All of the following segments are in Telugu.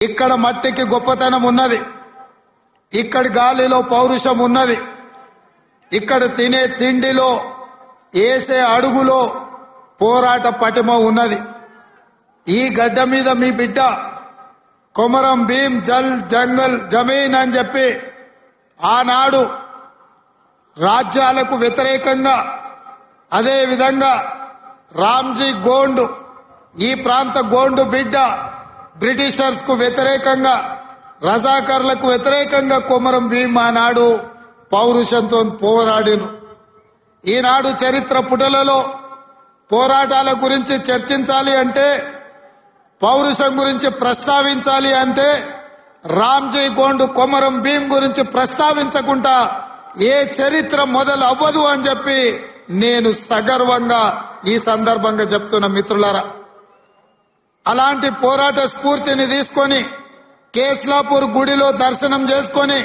ఇక్కడ మట్టికి గొప్పతనం ఉన్నది, ఇక్కడి గాలిలో పౌరుషం ఉన్నది, ఇక్కడ తినే తిండిలో వేసే అడుగులో పోరాట పటిమ ఉన్నది. ఈ గడ్డ మీద మీ బిడ్డ కొమరం భీం జల్ జంగల్ జమీన్ అని చెప్పి ఆనాడు రాజ్యాలకు వ్యతిరేకంగా, అదే విధంగా రామ్జీ గోండు ఈ ప్రాంత గోండు బిడ్డ బ్రిటిషర్స్ కు వ్యతిరేకంగా, రజాకర్లకు వ్యతిరేకంగా కొమరం భీం ఆనాడు పౌరుషంతో పోరాడిను. ఈనాడు చరిత్ర పుటలలో పోరాటాల గురించి చర్చించాలి అంటే, పౌరుషం గురించి ప్రస్తావించాలి అంటే రామ్జీ గోండు కొమరం భీం గురించి ప్రస్తావించకుండా ఏ చరిత్ర మొదలు అవ్వదు అని చెప్పి నేను సగర్వంగా ఈ సందర్భంగా చెప్తున్న మిత్రులారా. అలాంటి పోరాట స్ఫూర్తిని తీసుకొని కేస్లాపూర్ గుడిలో దర్శనం చేసుకొని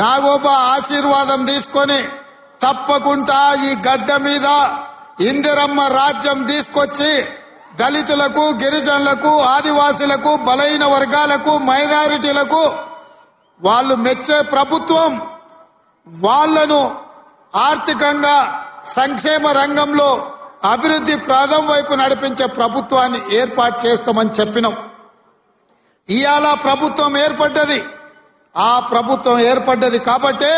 నాగోబా ఆశీర్వాదం తీసుకొని తప్పకుండా ఈ గడ్డ మీద ఇందిరమ్మ రాజ్యం తీసుకొచ్చి దళితులకు, గిరిజనులకు, ఆదివాసులకు, బలహీన వర్గాలకు, మైనారిటీలకు వాళ్ళు మెచ్చే ప్రభుత్వం, వాళ్లను ఆర్థికంగా సంక్షేమ రంగంలో అభివృద్ధి ప్రాధం వైపు నడిపించే ప్రభుత్వాన్ని ఏర్పాటు చేస్తామని చెప్పినాం. ఇవాళ ప్రభుత్వం ఏర్పడ్డది. ఆ ప్రభుత్వం ఏర్పడ్డది కాబట్టే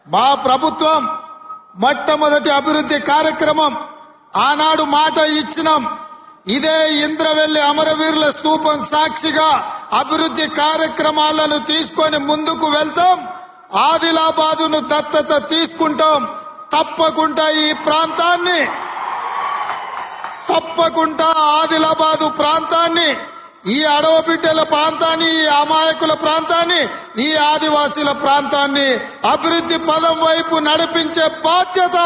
మా ప్రభుత్వం మొట్టమొదటి అభివృద్ధి కార్యక్రమం ఆనాడు మాట ఇచ్చినాం. ఇదే ఇంద్రవెల్లి అమరవీరుల స్తూపం సాక్షిగా అభివృద్ధి కార్యక్రమాలను తీసుకొని ముందుకు వెళ్తాం. ఆదిలాబాదును దత్తత తీసుకుంటాం. తప్పకుండా ఈ ప్రాంతాన్ని, తప్పకుండా ఆదిలాబాదు ప్రాంతాన్ని, ఈ అడవ బిడ్డల ప్రాంతాన్ని, ఈ అమాయకుల ప్రాంతాన్ని, ఈ ఆదివాసీల ప్రాంతాన్ని అభివృద్ధి పదం వైపు నడిపించే బాధ్యత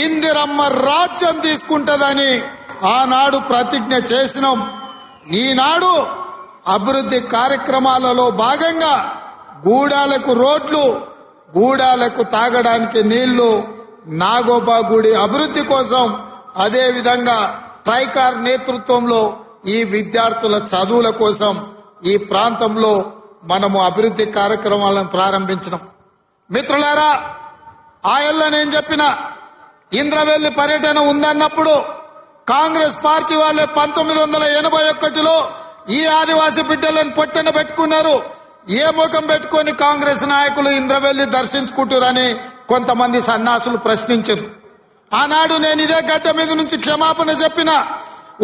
ఇందిరమ్మ రాజ్యం తీసుకుంటదని ఆనాడు ప్రతిజ్ఞ చేసినాం. ఈనాడు అభివృద్ధి కార్యక్రమాలలో భాగంగా గూడాలకు రోడ్లు, గూడాలకు తాగడానికి నీళ్లు, నాగోబా గుడి అభివృద్ధి కోసం, అదే విధంగా ట్రైకార్ నేతృత్వంలో ఈ విద్యార్థుల చదువుల కోసం ఈ ప్రాంతంలో మనము అభివృద్ధి కార్యక్రమాలను ప్రారంభించినాం. మిత్రులారా, ఆయల్ల నేను చెప్పిన ఇంద్రవెల్లి పర్యటన ఉందన్నప్పుడు కాంగ్రెస్ పార్టీ వాళ్ళే 1981లో ఈ ఆదివాసీ బిడ్డలను పొట్టన పెట్టుకున్నారు. ఏ ముఖం పెట్టుకొని కాంగ్రెస్ నాయకులు ఇంద్రవెల్లి దర్శించుకుంటారని కొంతమంది సన్నాసులు ప్రశ్నించారు. ఆనాడు నేను ఇదే గడ్డ మీద నుంచి క్షమాపణ చెప్పిన.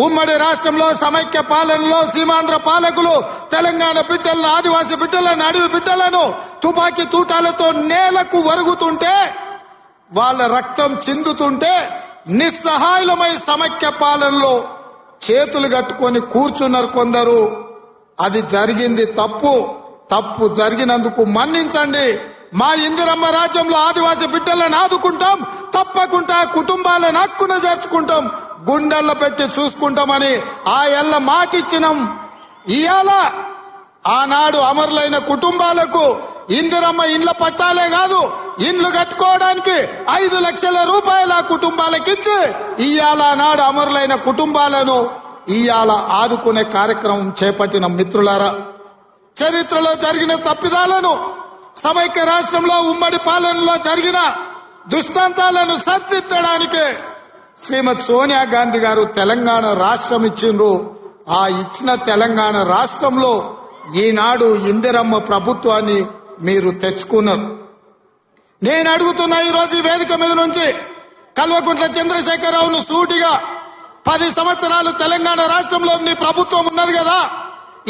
ఉమ్మడి రాష్ట్రంలో సమైక్య పాలనలో సీమాంధ్ర పాలకులు తెలంగాణ బిడ్డలను, ఆదివాసీ బిడ్డలను, అడవి బిడ్డలను తుపాకీ తూటాలతో నేలకు వరుగుతుంటే, వాళ్ళ రక్తం చిందుతుంటే నిస్సహాయులమై సమైక్య పాలనలో చేతులు కట్టుకొని కూర్చున్నారు కొందరు. అది జరిగింది తప్పు. తప్పు జరిగినందుకు మన్నించండి. మా ఇందిరమ్మ రాజ్యంలో ఆదివాసీ బిడ్డలను ఆదుకుంటాం. తప్పకుండా కుటుంబాలను హక్కున చేర్చుకుంటాం. గుండెల్లో పెట్టి చూసుకుంటామని ఆ ఎల్ల మాటిచ్చినాం. ఇవాళ ఆనాడు అమరులైన కుటుంబాలకు ఇందిరమ్మ ఇండ్ల పట్టాలే కాదు, ఇండ్లు కట్టుకోవడానికి 5 లక్షల రూపాయల కుటుంబాలకు ఇచ్చి ఇవాళ నాడు అమరులైన కుటుంబాలను ఇవాళ ఆదుకునే కార్యక్రమం చేపట్టిన మిత్రులారా. చరిత్రలో జరిగిన తప్పిదాలను, సమైక్య రాష్ట్రంలో ఉమ్మడి పాలనలో జరిగిన దుష్టాంతాలను సరిదిద్దడానికి శ్రీమతి సోనియా గాంధీ గారు తెలంగాణ రాష్ట్రం ఇచ్చిండ్రు. ఆ ఇచ్చిన తెలంగాణ రాష్ట్రంలో ఈనాడు ఇందిరమ్మ ప్రభుత్వాన్ని మీరు తెచ్చుకున్నారు. నేను అడుగుతున్నా ఈరోజు ఈ వేదిక మీద నుంచి కల్వకుంట్ల చంద్రశేఖరరావును సూటిగా, 10 సంవత్సరాలు తెలంగాణ రాష్ట్రంలో నీ ప్రభుత్వం ఉన్నది కదా,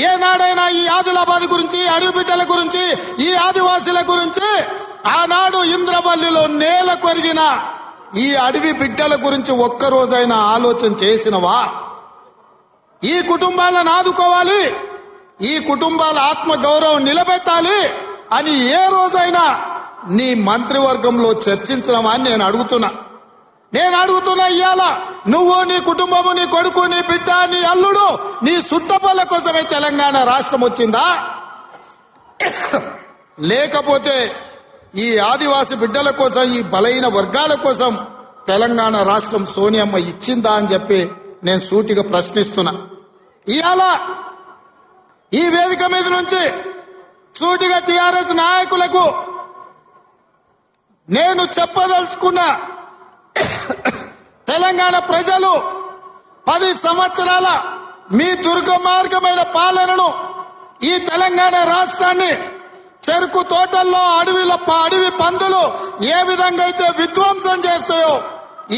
ఏనాడైనా ఈ ఆదిలాబాద్ గురించి, అడవి బిడ్డల గురించి, ఈ ఆదివాసీల గురించి, ఆనాడు ఇంద్రవల్లిలో నేల కొరిగిన ఈ అడవి బిడ్డల గురించి ఒక్కరోజైనా ఆలోచన చేసినవా? ఈ కుటుంబాలను ఆదుకోవాలి, ఈ కుటుంబాల ఆత్మ గౌరవం నిలబెట్టాలి అని ఏ రోజైనా నీ మంత్రివర్గంలో చర్చించడమా అని నేను అడుగుతున్నా. ఇవాళ నువ్వు, నీ కుటుంబము, నీ కొడుకు, నీ బిడ్డ, నీ అల్లుడు, నీ సుట్టపల్ల కోసమే తెలంగాణ రాష్ట్రం వచ్చిందా? లేకపోతే ఈ ఆదివాసీ బిడ్డల కోసం, ఈ బలహీన వర్గాల కోసం తెలంగాణ రాష్ట్రం సోనియమ్మ ఇచ్చిందా అని చెప్పి నేను సూటిగా ప్రశ్నిస్తున్నా. ఇవాళ ఈ వేదిక మీద నుంచి సూటిగా టీఆర్ఎస్ నాయకులకు నేను చెప్పదలుచుకున్న, తెలంగాణ ప్రజలు 10 సంవత్సరాల మీ దుర్గమార్గమైన పాలనను, ఈ తెలంగాణ రాష్ట్రాన్ని చెరుకు తోటల్లో అడవి పందులు ఏ విధంగా అయితే విధ్వంసం చేస్తాయో,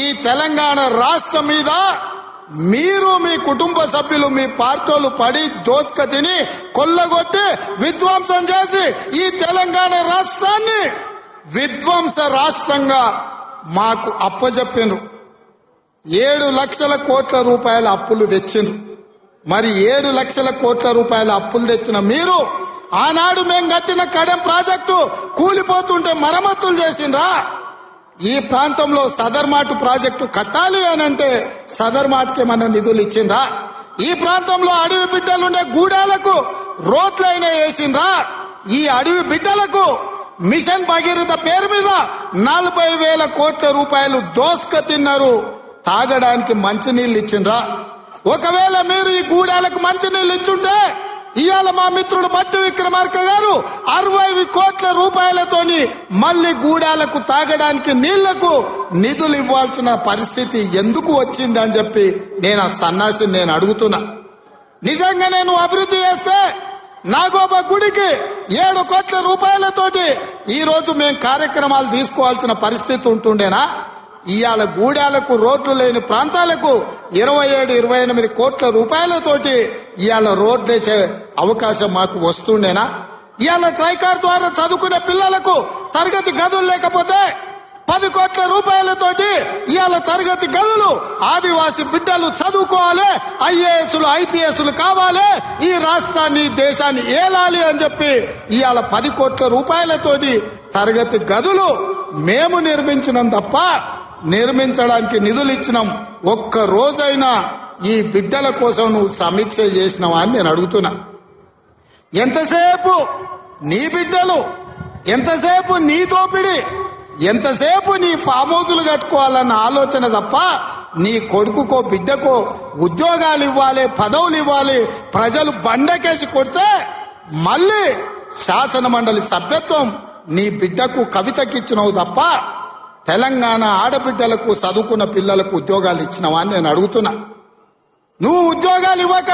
ఈ తెలంగాణ రాష్ట్రం మీద మీరు, మీ కుటుంబ సభ్యులు, మీ పార్టీలు పడి దోసుక తిని కొల్లగొట్టి విధ్వంసం చేసి ఈ తెలంగాణ రాష్ట్రాన్ని విధ్వంస రాష్ట్రంగా మాకు అప్పజెప్పినరు. 7 లక్షల కోట్ల రూపాయల అప్పులు తెచ్చిండ్రు. మరి 7 లక్షల కోట్ల రూపాయల అప్పులు తెచ్చిన మీరు ఆనాడు మేం కట్టిన కడెం ప్రాజెక్టు కూలిపోతుంటే మరమ్మతులు చేసిండ్రా? ఈ ప్రాంతంలో సదర్మాటు ప్రాజెక్టు కట్టాలి అనంటే సదర్మాటుకి మన నిధులు ఇచ్చిండ్రా? ఈ ప్రాంతంలో అడవి బిడ్డలుండే గూడాలకు రోడ్లైనా వేసిండ్రా? ఈ అడవి బిడ్డలకు మిషన్ భగీరథ పేరు మీద 40,000 కోట్ల రూపాయలు దోసుక తిన్నారు. తాగడానికి మంచినీళ్ళు ఇచ్చిండ్రా? ఒకవేళ మీరు ఈ గూడాలకు మంచినీళ్ళు ఇచ్చుంటే ఇవాళ మా మిత్రుడు బట్టి విక్రమార్క గారు 60 కోట్ల రూపాయలతోని మళ్లీ గూడాలకు తాగడానికి నీళ్లకు నిధులు ఇవ్వాల్సిన పరిస్థితి ఎందుకు వచ్చిందని చెప్పి నేను ఆ సన్నాసిని నేను అడుగుతున్నా. నిజంగా నేను అభివృద్ధి చేస్తే నాగోబా గుడికి 7 కోట్ల రూపాయలతోటి ఈ రోజు మేము కార్యక్రమాలు తీసుకోవాల్సిన పరిస్థితి ఉంటుండేనా? ఇవాళ గూడాలకు రోడ్లు లేని ప్రాంతాలకు 27-28 కోట్ల రూపాయలతోటి ఇవాళ రోడ్లు వేసే అవకాశం మాకు వస్తుండేనా? ఇవాళ ట్రైకార్ ద్వారా చదువుకునే పిల్లలకు తరగతి గదులు లేకపోతే 10 కోట్ల రూపాయలతోటి ఇవాళ తరగతి గదులు ఆదివాసి బిడ్డలు చదువుకోవాలి, ఐఏఎస్లు ఐపీఎస్లు కావాలి, ఈ రాష్ట్రాన్ని దేశాన్ని ఏలాలి అని చెప్పి ఇవాళ 10 కోట్ల రూపాయలతోటి తరగతి గదులు మేము నిర్మించినాం తప్ప నిర్మించడానికి నిధులు ఇచ్చినాం. ఒక్క రోజైనా ఈ బిడ్డల కోసం నువ్వు సమీక్ష చేసినావా అని నేను అడుగుతున్నా. ఎంతసేపు నీ బిడ్డలు, ఎంతసేపు నీ దోపిడి, ఎంతసేపు నీ ఫామ్ హౌజులు కట్టుకోవాలన్న ఆలోచన తప్ప నీ కొడుకుకో బిడ్డకో ఉద్యోగాలు ఇవ్వాలి, పదవులు ఇవ్వాలి, ప్రజలు బండకేసి కొడితే మళ్ళీ శాసన మండలి సభ్యత్వం నీ బిడ్డకు కవితకిచ్చినవు తప్ప తెలంగాణ ఆడబిడ్డలకు చదువుకున్న పిల్లలకు ఉద్యోగాలు ఇచ్చినవా అని నేను అడుగుతున్నా. నువ్వు ఉద్యోగాలు ఇవ్వక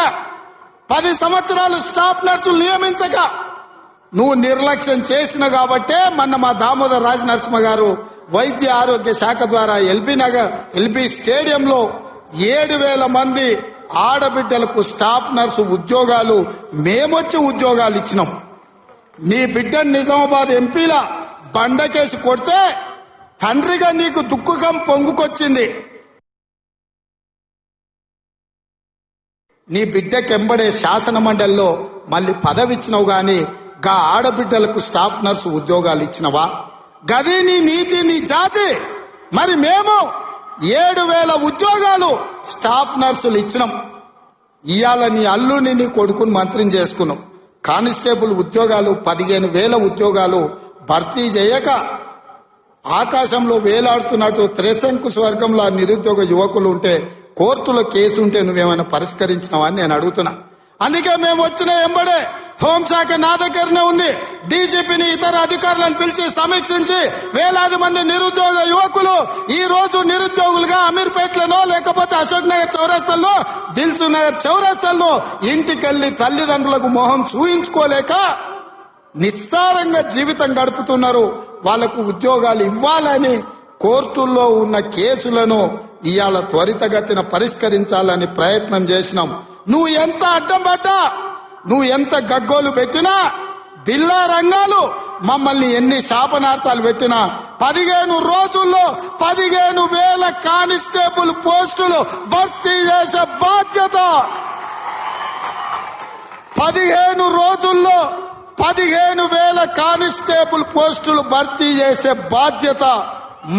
10 సంవత్సరాలు స్టాఫ్ నర్సులు నియమించక నువ్వు నిర్లక్ష్యం చేసిన కాబట్టే మొన్న మా దామోదర్ రాజ నరసింహ గారు వైద్య ఆరోగ్య శాఖ ద్వారా ఎల్బీ స్టేడియంలో 7,000 మంది ఆడబిడ్డలకు స్టాఫ్ నర్సు ఉద్యోగాలు మేమొచ్చి ఉద్యోగాలు ఇచ్చినాం. నీ బిడ్డను నిజామాబాద్ ఎంపీల బండకేసి కొడితే తండ్రిగా నీకు దుఃఖం పొంగుకొచ్చింది. నీ బిడ్డకెంబడే శాసన మండలిలో మళ్ళీ పదవి ఇచ్చినవు గాని గా ఆడబిడ్డలకు స్టాఫ్ నర్సు ఉద్యోగాలు ఇచ్చినవా? గది నీ నీతి, నీ జాతి. మరి మేము 7,000 ఉద్యోగాలు స్టాఫ్ నర్సులు ఇచ్చినాం. ఇవాళ నీ అల్లుని నీ కొడుకుని మంత్రిని చేసుకున్నాం. కానిస్టేబుల్ ఉద్యోగాలు 15,000 ఉద్యోగాలు భర్తీ చేయక ఆకాశంలో వేలాడుతున్నట్టు త్రిశంకు స్వర్గంలో నిరుద్యోగ యువకులు ఉంటే కోర్టులో కేసు ఉంటే నువ్వేమైనా పరిష్కరించినావా అని నేను అడుగుతున్నా. అందుకే మేము వచ్చిన ఎంబడే హోంశాఖ నా దగ్గరనే ఉంది. డీజీపీని ఇతర అధికారులను పిలిచి సమీక్షించి వేలాది మంది నిరుద్యోగ యువకులు ఈ రోజు నిరుద్యోగులుగా అమీర్పేటలో లేకపోతే అశోక్ నగర్ చౌరస్తాల్లో, దిల్సు నగర్ చౌరస్తాల్లో ఇంటికెళ్లి తల్లిదండ్రులకు మొహం చూయించుకోలేక నిస్సారంగా జీవితం గడుపుతున్నారు. వాళ్లకు ఉద్యోగాలు ఇవ్వాలని కోర్టుల్లో ఉన్న కేసులను ఇవాళ త్వరితగతిన పరిష్కరించాలని ప్రయత్నం చేసినాం. నువ్వు ఎంత అడ్డం పడ్డా, నువ్వు ఎంత గగ్గోలు పెట్టినా, బిల్లా రంగాలు మమ్మల్ని ఎన్ని శాపనార్థాలు పెట్టినా 15 రోజుల్లో 15,000 కానిస్టేబుల్ పోస్టులు భర్తీ చేసే బాధ్యత, 15 రోజుల్లో 15,000 కానిస్టేబుల్ పోస్టులు భర్తీ చేసే బాధ్యత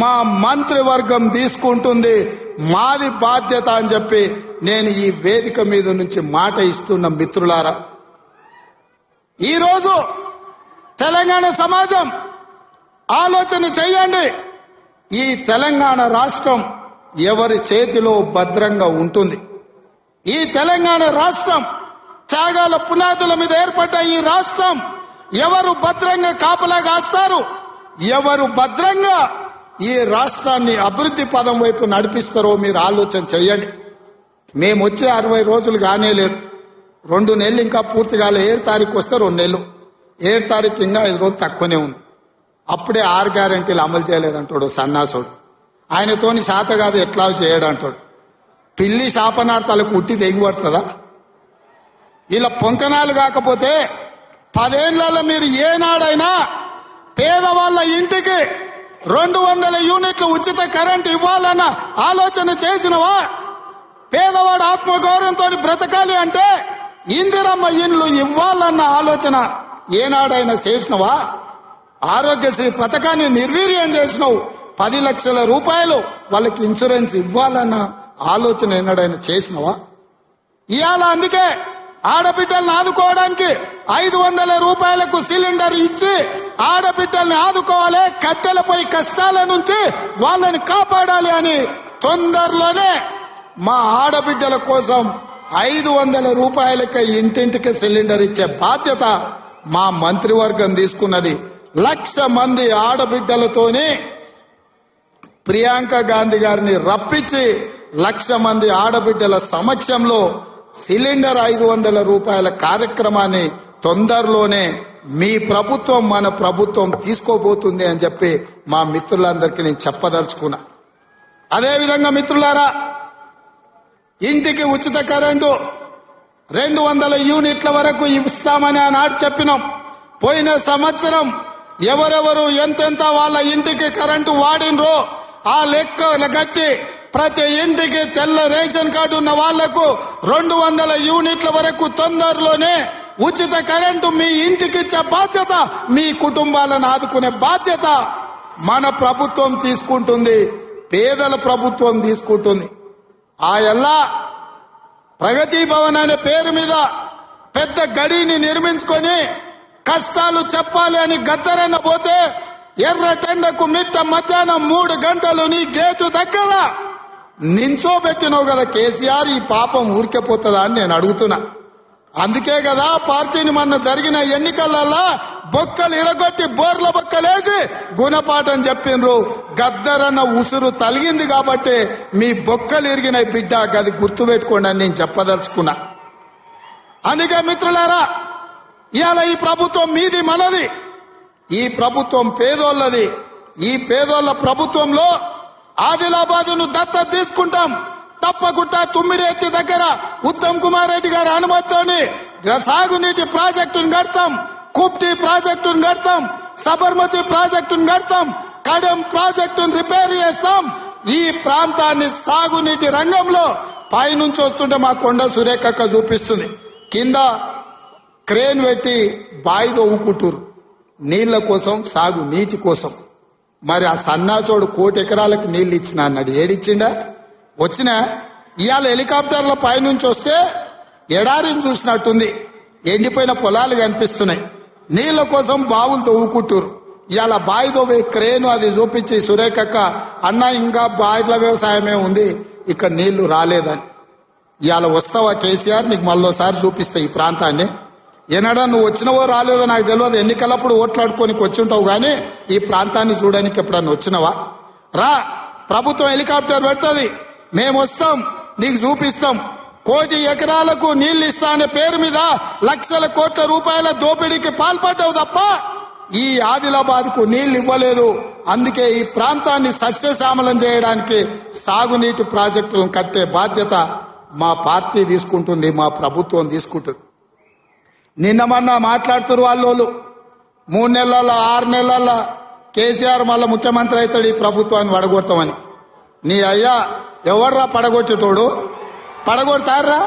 మా మంత్రివర్గం తీసుకుంటుంది. మాది బాధ్యత అని చెప్పి నేను ఈ వేదిక మీద నుంచి మాట ఇస్తున్న మిత్రులారా, ఈరోజు తెలంగాణ సమాజం ఆలోచన చెయ్యండి. ఈ తెలంగాణ రాష్ట్రం ఎవరి చేతిలో భద్రంగా ఉంటుంది? ఈ తెలంగాణ రాష్ట్రం త్యాగాల పునాదుల మీద ఏర్పడ్డ ఈ రాష్ట్రం ఎవరు భద్రంగా కాపలా కాస్తారు, ఎవరు భద్రంగా ఈ రాష్ట్రాన్ని అభివృద్ధి పదం వైపు నడిపిస్తారో మీరు ఆలోచన చెయ్యండి. మేము వచ్చే 60 రోజులు కానే లేదు, 2 నెలలు ఇంకా పూర్తి కాలే. 7 తారీఖు వస్తే 2 నెలలు, 7 తారీఖు ఇంకా 5 రోజులు తక్కువనే ఉంది. అప్పుడే 6 గ్యారెంటీలు అమలు చేయలేదంటాడు సన్నాసుడు. ఆయనతోని శాత కాదు ఎట్లా చేయడంటాడు. పిల్లి శాపనార్థాలకు ఉట్టి తెగిపడుతుందా? ఇలా పొంకనాలు కాకపోతే 10 ఏళ్లలో మీరు ఏనాడైనా పేదవాళ్ళ ఇంటికి 200 యూనిట్లు ఉచిత కరెంట్ ఇవ్వాలన్న ఆలోచన చేసినవా? పేదవాడు ఆత్మగౌరవంతో బ్రతకాలి అంటే ఇందిరమ్మ ఇండ్లు ఇవ్వాలన్న ఆలోచన ఏనాడైనా చేసినవా? ఆరోగ్యశ్రీ పథకాన్ని నిర్వీర్యం చేసినావు. 10 లక్షల రూపాయలు వాళ్ళకి ఇన్సూరెన్స్ ఇవ్వాలన్న ఆలోచన ఏనాడైనా చేసినవా? ఇవాళ అందుకే ఆడబిడ్డల్ని ఆదుకోవడానికి 500 రూపాయలకు సిలిండర్ ఇచ్చి ఆడబిడ్డల్ని ఆదుకోవాలి, కట్టెలపై కష్టాల నుంచి వాళ్ళని కాపాడాలి అని తొందరలోనే మా ఆడబిడ్డల కోసం 500 రూపాయలకి ఇంటింటికి సిలిండర్ ఇచ్చే బాధ్యత మా మంత్రివర్గం తీసుకున్నది. 1,00,000 మంది ఆడబిడ్డలతోనే ప్రియాంక గాంధీ గారిని రప్పించి 1,00,000 మంది ఆడబిడ్డల సమక్షంలో సిలిండర్ 500 రూపాయల కార్యక్రమాన్ని తొందరలోనే మీ ప్రభుత్వం మన ప్రభుత్వం తీసుకోబోతుంది అని చెప్పి మా మిత్రులందరికీ నేను చెప్పదలుచుకున్నా. అదేవిధంగా మిత్రులారా, ఇంటికి ఉచిత కరెంటు 200 యూనిట్ల వరకు ఇస్తామని ఆనాడు చెప్పినాం. పోయిన సంవత్సరం ఎవరెవరు ఎంతెంత వాళ్ళ ఇంటికి కరెంటు వాడినరో ఆ లెక్కలు కట్టి ప్రతి ఇంటికి తెల్ల రేషన్ కార్డు ఉన్న వాళ్లకు 200 యూనిట్ల వరకు తొందరలోనే ఉచిత కరెంటు మీ ఇంటికి ఇచ్చే బాధ్యత, మీ కుటుంబాలను ఆదుకునే బాధ్యత మన ప్రభుత్వం తీసుకుంటుంది, పేదల ప్రభుత్వం తీసుకుంటుంది. ఆ ఎల్లా ప్రగతి భవన్ అనే పేరు మీద పెద్ద గడిని నిర్మించుకొని కష్టాలు చెప్పాలి అని గద్దరన్న పోతే ఎర్రటెండకు మిట్ట మధ్యాహ్నం 3 గంటలు నీ గేటు దగ్గర నించోబెట్టినావు కదా కేసీఆర్. ఈ పాపం ఊరికెపోతుందా అని నేను అడుగుతున్నా. అందుకే కదా పార్టీని మొన్న జరిగిన ఎన్నికలలో బొక్కలు ఇరగొట్టి బోర్ల బొక్కలేసి గుణపాఠం చెప్పిండ్రు. గద్దరన్న ఉసురు తలిగింది కాబట్టి మీ బొక్కలు ఇరిగిన బిడ్డ, గది గుర్తుపెట్టుకోండి అని నేను చెప్పదలుచుకున్నా. అందుకే మిత్రులారా, ఇవాళ ఈ ప్రభుత్వం మీది మనది, ఈ ప్రభుత్వం పేదోళ్ళది. ఈ పేదోళ్ళ ప్రభుత్వంలో ఆదిలాబాదును దత్తత తీసుకుంటాం. తప్పకుండా తుమ్మిడిఎట్టి దగ్గర ఉత్తమ్ కుమార్ రెడ్డి గారి అనుమతితోని సాగునీటి ప్రాజెక్టును కడతాం, కుప్టి ప్రాజెక్టును కడతాం, సబర్మతి ప్రాజెక్టును కడతాం, కడెం ప్రాజెక్టును రిపేర్ చేస్తాం. ఈ ప్రాంతాన్ని సాగునీటి రంగంలో పైనుంచి వస్తుంటే మా కొండ సురేఖక్క చూపిస్తుంది, కింద క్రేన్ పెట్టి బాయి తవ్వుకుంటూరు నీళ్ల కోసం, సాగు నీటి కోసం. మరి ఆ సన్నాసోడు 1 కోటి ఎకరాలకు నీళ్లు ఇచ్చిన అన్నాడు, ఏడిచ్చిండా? వచ్చినా ఇవాళ హెలికాప్టర్ల పైనుంచి వస్తే ఎడారిని చూసినట్టుంది, ఎండిపోయిన పొలాలు కనిపిస్తున్నాయి. నీళ్ల కోసం బావులు తవ్వుకుంటూరు. ఇవాళ బావి తవ్వే క్రేను అది చూపించి సురేఖక్క అన్న ఇంకా బాయిల వ్యవసాయమే ఉంది, ఇక్కడ నీళ్లు రాలేదని. ఇవాళ వస్తావా కేసీఆర్, నీకు మళ్ళోసారి చూపిస్తా ఈ ప్రాంతాన్ని. ఏనాడా నువ్వు వచ్చినవో రాలేదో నాకు తెలియదు, ఎన్నికలప్పుడు ఓట్లాడుకోనికి వచ్చి ఉంటావు, కానీ ఈ ప్రాంతాన్ని చూడడానికి ఎప్పుడన్నా వచ్చినవా? రా, ప్రభుత్వం హెలికాప్టర్ పెడుతుంది, మేము వస్తాం, నీకు చూపిస్తాం. 1 కోటి ఎకరాలకు నీళ్లు ఇస్తా అనే పేరు మీద లక్షల కోట్ల రూపాయల దోపిడీకి పాల్పడ్డావు తప్ప ఈ ఆదిలాబాద్ కు నీళ్లు ఇవ్వలేదు. అందుకే ఈ ప్రాంతాన్ని సస్యశ్యామలం చేయడానికి సాగునీటి ప్రాజెక్టులను కట్టే బాధ్యత మా పార్టీ తీసుకుంటుంది, మా ప్రభుత్వం తీసుకుంటుంది. నిన్న మొన్న మాట్లాడుతున్నారు వాళ్ళు 3 నెలల 6 నెలల కేసీఆర్ మళ్ళా ముఖ్యమంత్రి అవుతాడు, ఈ ప్రభుత్వాన్ని పడగొడతామని. నీ అయ్యా ఎవడ్రా పడగొట్టేటోడు? పడగొడతారా?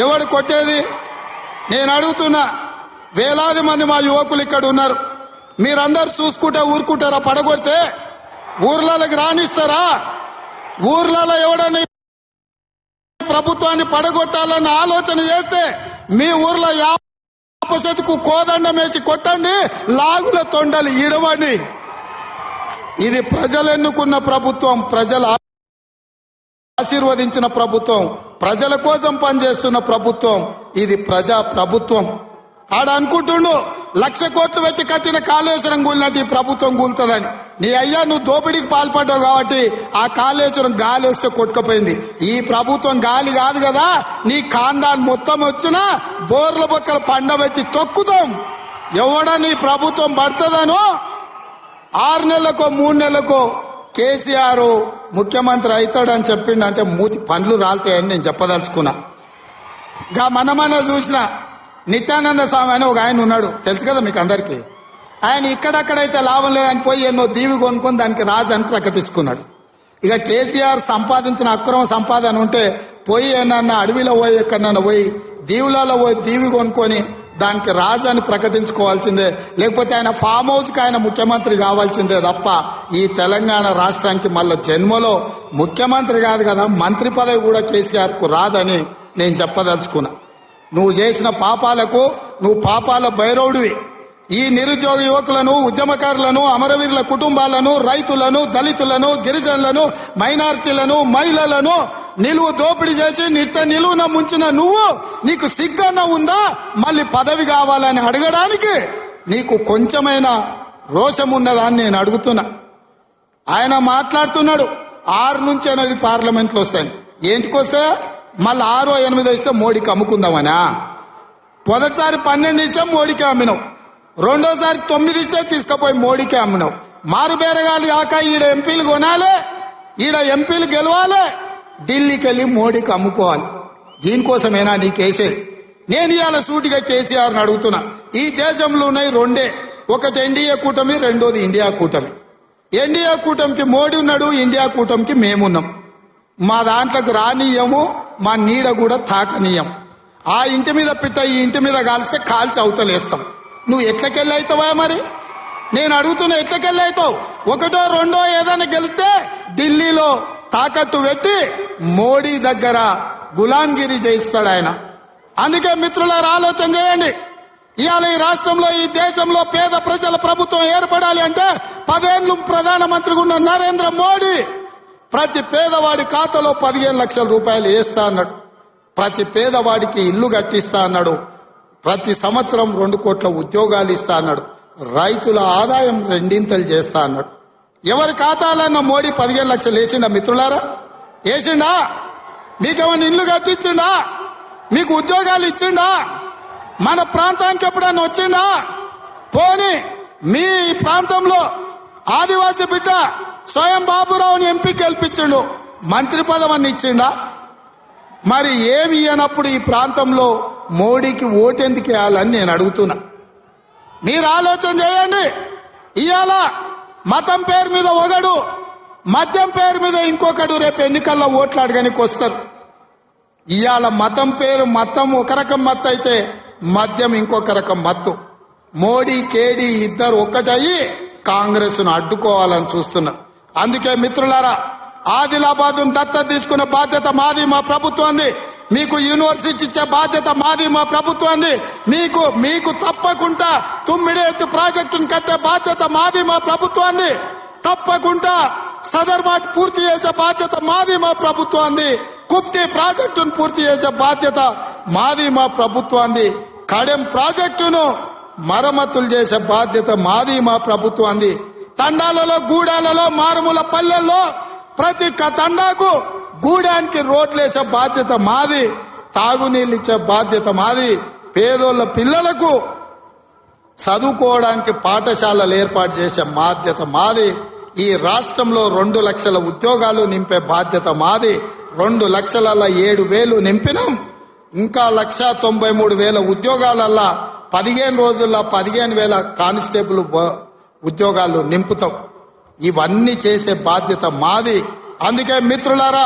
ఎవడు కొట్టేది? నేను అడుగుతున్నా. వేలాది మంది మా యువకులు ఇక్కడ ఉన్నారు, మీరందరూ చూసుకుంటే ఊరుకుంటారా? పడగొడితే ఊర్లలోకి రానిస్తారా? ఊర్లలో ఎవడన్నా ప్రభుత్వాన్ని పడగొట్టాలన్న ఆలోచన చేస్తే మీ ఊర్లో ఆపోజిట్కు కోదండం వేసి కొట్టండి, లాగుల తొండలు ఈడవండి. ఇది ప్రజలు ఎన్నుకున్న ప్రభుత్వం, ప్రజల ఆశీర్వదించిన ప్రభుత్వం, ప్రజల కోసం పనిచేస్తున్న ప్రభుత్వం, ఇది ప్రజా ప్రభుత్వం. ఆడ అనుకుంటుండు 1,00,000 కోట్లు పెట్టి కట్టిన కాళేశ్వరం కూలినట్టు ఈ ప్రభుత్వం కూలుతుందని. నీ అయ్యా నువ్వు దోపిడీకి పాల్పడ్డావు కాబట్టి ఆ కాళేశ్వరం గాలి వస్తే కొట్టుకుపోయింది. ఈ ప్రభుత్వం గాలి కాదు కదా, నీ ఖాందాన్ మొత్తం వచ్చినా బోర్ల బొక్కలు పండబెట్టి తొక్కుతాం. ఎవడ నీ ప్రభుత్వం పడుతుందనో 6 నెలలకో 3 నెలలకో కేసీఆర్ ముఖ్యమంత్రి అవుతాడని చెప్పిండు అంటే మూతి పండ్లు రాలుతాయని నేను చెప్పదలుచుకున్నా. గా మన చూసిన నిత్యానంద స్వామి అని ఒక ఆయన ఉన్నాడు, తెలుసు కదా మీకు అందరికీ. ఆయన ఇక్కడక్కడైతే లాభం లేదని పోయి ఎన్నో దీవి కొనుక్కొని దానికి రాజు అని ప్రకటించుకున్నాడు. ఇక కేసీఆర్ సంపాదించిన అక్రమ సంపాదన ఉంటే పోయి ఏమన్నా అడవిలో పోయి ఎక్కడన్నా పోయి దీవులలో పోయి దీవి కొనుక్కొని దానికి రాజు అని ప్రకటించుకోవాల్సిందే, లేకపోతే ఆయన ఫామ్ హౌస్కి ఆయన ముఖ్యమంత్రి కావాల్సిందే తప్ప ఈ తెలంగాణ రాష్ట్రానికి మళ్ళీ జన్మలో ముఖ్యమంత్రి కాదు కదా, మంత్రి పదవి కూడా కేసీఆర్కు రాదని నేను చెప్పదలుచుకున్నా. నువ్వు చేసిన పాపాలకు నువ్వు పాపాల భైరవుడివి. ఈ నిరుద్యోగ యువకులను, ఉద్యమకారులను, అమరవీరుల కుటుంబాలను, రైతులను, దళితులను, గిరిజనులను, మైనారిటీలను, మహిళలను నిలువు దోపిడీ చేసి నిలువున ముంచిన నువ్వు, నీకు సిగ్గన్న ఉందా మళ్ళీ పదవి కావాలని అడగడానికి? నీకు కొంచెమైనా రోషం ఉన్నదాన్ని నేను అడుగుతున్నా. ఆయన మాట్లాడుతున్నాడు 6 నుంచి 8 పార్లమెంట్లు వస్తాయి. ఏంటికొస్తే మళ్ళీ 6, 8 ఇస్తే మోడీకి అమ్ముకుందామనా? మొదటిసారి 12 ఇస్తే మోడీకి అమ్మినావు, రెండోసారి 9 ఇస్తే తీసుకుపోయి మోడీకి అమ్మినావు. మారు బేరగాలి కాక ఈడ ఎంపీలు కొనాలి, ఈడ ఎంపీలు గెలవాలి, ఢిల్లీకి వెళ్ళి మోడీకి అమ్ముకోవాలి. దీనికోసమేనా నీకేసేది? నేను ఇవాళ సూటిగా కేసీఆర్ని అడుగుతున్నా. ఈ దేశంలో ఉన్నాయి 2, ఒకటి ఎన్డీఏ కూటమి, రెండోది ఇండియా కూటమి. ఎన్డీఏ కూటమికి మోడీ ఉన్నాడు, ఇండియా కూటమికి మేమున్నాం. మా దాంట్లోకి రానీయము, మా నీడ కూడా తాకనీయం. ఆ ఇంటి మీద పిట్ట ఈ ఇంటి మీద కాల్స్తే కాల్చి అవతలేస్తాం. నువ్వు ఎట్లకెళ్ళి అవుతావా? మరి నేను అడుగుతున్నా, ఎట్లకెళ్ళి అవుతావు? 1, 2 ఏదైనా గెలిస్తే ఢిల్లీలో తాకట్టు పెట్టి మోడీ దగ్గర గులాంగిరి చేయిస్తాడు ఆయన. అందుకే మిత్రులారా ఆలోచన చేయండి. ఇవాళ ఈ రాష్ట్రంలో, ఈ దేశంలో పేద ప్రజల ప్రభుత్వం ఏర్పడాలి అంటే 10 ఏళ్ళు ప్రధానమంత్రిగా ఉన్న నరేంద్ర మోడీ ప్రతి పేదవాడి ఖాతాలో 15 లక్షల రూపాయలు వేస్తా అన్నాడు. ప్రతి పేదవాడికి ఇల్లు కట్టిస్తా అన్నాడు. ప్రతి సంవత్సరం 2 కోట్ల ఉద్యోగాలు ఇస్తా అన్నాడు. రైతుల ఆదాయం 2 చేస్తా అన్నాడు. ఎవరి ఖాతాలన్న మోడీ 15 లక్షలు వేసిండా మిత్రులారా? వేసిండా? మీకేమైనా ఇల్లు కట్టించిండా? మీకు ఉద్యోగాలు ఇచ్చిండా? మన ప్రాంతానికి ఎప్పుడన్నా వచ్చిండా? పోనీ మీ ప్రాంతంలో ఆదివాసీ బిడ్డ స్వయం బాబురావుని ఎంపీ గెలిపించిండు, మంత్రి పదవిని ఇచ్చిండా? మరి ఏమి ఇయ్యనప్పుడు ఈ ప్రాంతంలో మోడీకి ఓటెందుకు వేయాలని నేను అడుగుతున్నా. మీరు ఆలోచన చేయండి. ఇవాళ మతం పేరు మీద ఒకడు, మద్యం పేరు మీద ఇంకొకడు రేపు ఎన్నికల్లో ఓట్లు అడగడానికి వస్తారు. ఇవాళ మతం ఒక రకం మత్తు అయితే మద్యం ఇంకొక రకం మత్తు. మోడీ కేడీ ఇద్దరు ఒక్కటయ్యి కాంగ్రెస్ ను అడ్డుకోవాలని చూస్తున్నారు. అందుకే మిత్రులారా, ఆదిలాబాద్ దత్తత తీసుకునే బాధ్యత మాది, మా ప్రభుత్వాన్ని. మీకు యూనివర్సిటీ ఇచ్చే బాధ్యత మాది, మా ప్రభుత్వాన్ని. మీకు తప్పకుండా తుమ్మిడేట్టు ప్రాజెక్టును కట్టే బాధ్యత మాది, మా ప్రభుత్వాన్ని. తప్పకుండా సదర్మాట్ పూర్తి చేసే బాధ్యత మాది, మా ప్రభుత్వాన్ని. కుప్తి ప్రాజెక్టును పూర్తి చేసే బాధ్యత మాది, మా ప్రభుత్వాన్ని. కడెం ప్రాజెక్టును మరమ్మతులు చేసే బాధ్యత మాది, మా ప్రభుత్వాన్ని. తండాలలో, గూడాలలో, మారుమూల పల్లెల్లో ప్రతి తండాకు గూడానికి రోడ్లేసే బాధ్యత మాది. తాగునీళ్ళు ఇచ్చే బాధ్యత మాది. పేదోళ్ళ పిల్లలకు చదువుకోవడానికి పాఠశాలలు ఏర్పాటు చేసే బాధ్యత మాది. ఈ రాష్ట్రంలో 2 లక్షల ఉద్యోగాలు నింపే బాధ్యత మాది. 2,07,000 నింపినాం. ఇంకా 1,93,000 ఉద్యోగాలల్లా 15 రోజుల్లో 15,000 కానిస్టేబుల్ ఉద్యోగాలు నింపుతాం. ఇవన్నీ చేసే బాధ్యత మాది. అందుకే మిత్రులారా,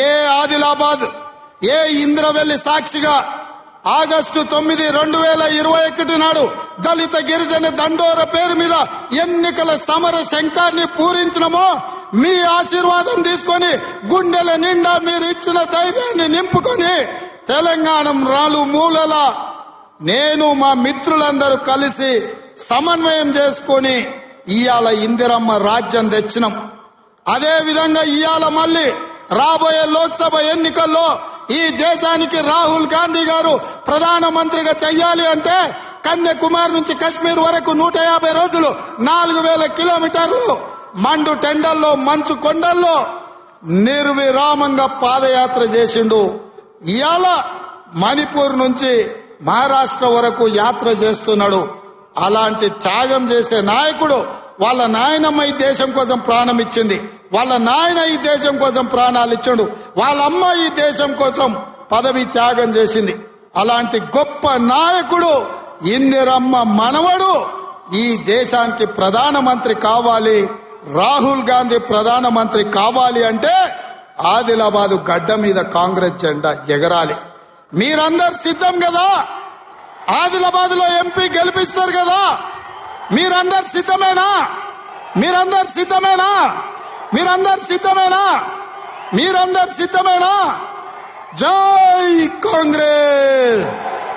ఏ ఆదిలాబాద్, ఏ ఇంద్రవెల్లి సాక్షిగా ఆగస్టు 9, 2021 నాడు దళిత గిరిజన దండోర పేరు మీద ఎన్నికల సమర శంఖాన్ని పూరించినమో, మీ ఆశీర్వాదం తీసుకొని గుండెల నిండా మీరు ఇచ్చిన ధైర్యాన్ని నింపుకొని తెలంగాణ మూలల నేను మా మిత్రులందరూ కలిసి సమన్వయం చేసుకొని ఇవాళ ఇందిరమ్మ రాజ్యం తెచ్చినాం. అదే విధంగా ఇవాళ మళ్ళీ రాబోయే లోక్సభ ఎన్నికల్లో ఈ దేశానికి రాహుల్ గాంధీ గారు ప్రధానమంత్రిగా చెయ్యాలి అంటే కన్యాకుమారి నుంచి కశ్మీర్ వరకు 150 రోజులు 4000 కిలోమీటర్లు మండు టెండల్లో మంచు కొండల్లో నిర్విరామంగా పాదయాత్ర చేసిండు. ఇవాళ మణిపూర్ నుంచి మహారాష్ట్ర వరకు యాత్ర చేస్తున్నాడు. అలాంటి త్యాగం చేసే నాయకుడు, వాళ్ళ నాయనమ్మ ఈ దేశం కోసం ప్రాణం ఇచ్చింది, వాళ్ళ నాయన ఈ దేశం కోసం ప్రాణాలు ఇచ్చాడు, వాళ్ళ అమ్మ ఈ దేశం కోసం పదవి త్యాగం చేసింది. అలాంటి గొప్ప నాయకుడు ఇందిరమ్మ మనవడు ఈ దేశానికి ప్రధానమంత్రి కావాలి. రాహుల్ గాంధీ ప్రధానమంత్రి కావాలి అంటే ఆదిలాబాదు గడ్డ మీద కాంగ్రెస్ జెండా ఎగరాలి. మీరందరు సిద్ధం కదా? ఆదిలాబాద్ లో ఎంపీ గెలిపిస్తారు కదా? మీరందరు సిద్ధమేనా? మీరందరు సిద్ధమేనా? మీరందరు సిద్ధమేనా? మీరందరు సిద్ధమేనా? జై కాంగ్రెస్.